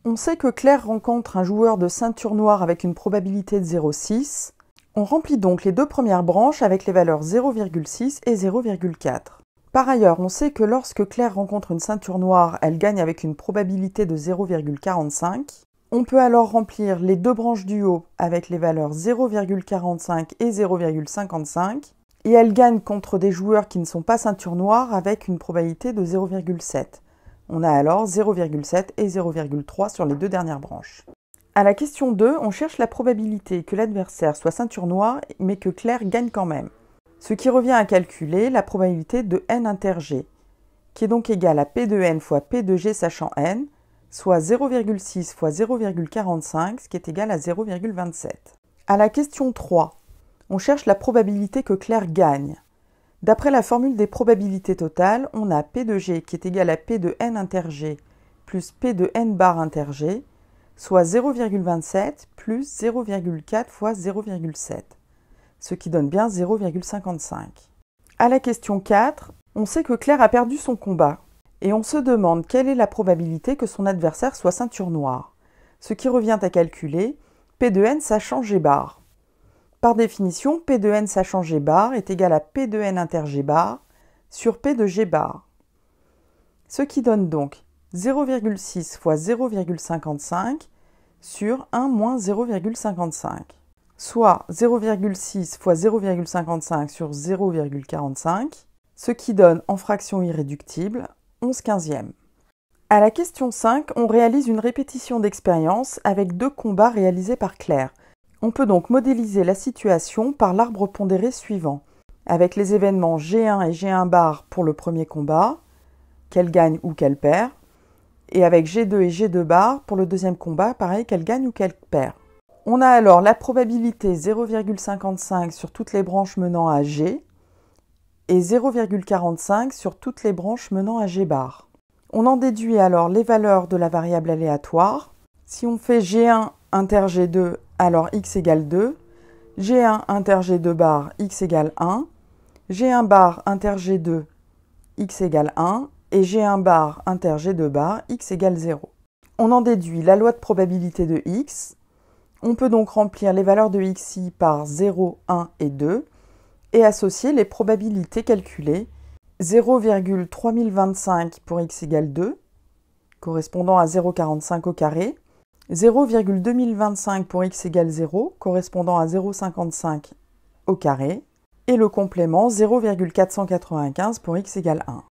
On sait que Claire rencontre un joueur de ceinture noire avec une probabilité de 0,6. On remplit donc les deux premières branches avec les valeurs 0,6 et 0,4. Par ailleurs, on sait que lorsque Claire rencontre une ceinture noire, elle gagne avec une probabilité de 0,45. On peut alors remplir les deux branches du haut avec les valeurs 0,45 et 0,55. Et elle gagne contre des joueurs qui ne sont pas ceinture noire avec une probabilité de 0,7. On a alors 0,7 et 0,3 sur les deux dernières branches. À la question 2, on cherche la probabilité que l'adversaire soit ceinture noire mais que Claire gagne quand même. Ce qui revient à calculer la probabilité de n inter g, qui est donc égale à p de n fois p de g sachant n, soit 0,6 fois 0,45, ce qui est égal à 0,27. À la question 3, on cherche la probabilité que Claire gagne. D'après la formule des probabilités totales, on a p de g qui est égal à p de n inter g plus p de n bar inter g, soit 0,27 plus 0,4 fois 0,7, ce qui donne bien 0,55. À la question 4, on sait que Claire a perdu son combat, et on se demande quelle est la probabilité que son adversaire soit ceinture noire, ce qui revient à calculer p de n sachant g bar. Par définition, p de n sachant g bar est égal à p de n inter g bar sur p de g bar, ce qui donne donc 0,6 fois 0,55 sur 1 moins 0,55, soit 0,6 fois 0,55 sur 0,45, ce qui donne en fraction irréductible 11/15. À la question 5, on réalise une répétition d'expérience avec deux combats réalisés par Claire. On peut donc modéliser la situation par l'arbre pondéré suivant, avec les événements G1 et G1 bar pour le premier combat, qu'elle gagne ou qu'elle perd, et avec G2 et G2 bar pour le deuxième combat, pareil, qu'elle gagne ou qu'elle perd. On a alors la probabilité 0,55 sur toutes les branches menant à G et 0,45 sur toutes les branches menant à G bar. On en déduit alors les valeurs de la variable aléatoire. Si on fait G1 inter G2, alors x égale 2, G1 inter G2 bar, x égale 1, G1 bar inter G2, x égale 1, et G1 bar inter G2 bar, x égale 0. On en déduit la loi de probabilité de x. On peut donc remplir les valeurs de xi par 0, 1 et 2 et associer les probabilités calculées 0,3025 pour x égale 2, correspondant à 0,45 au carré, 0,2025 pour x égale 0, correspondant à 0,55 au carré, et le complément 0,495 pour x égale 1.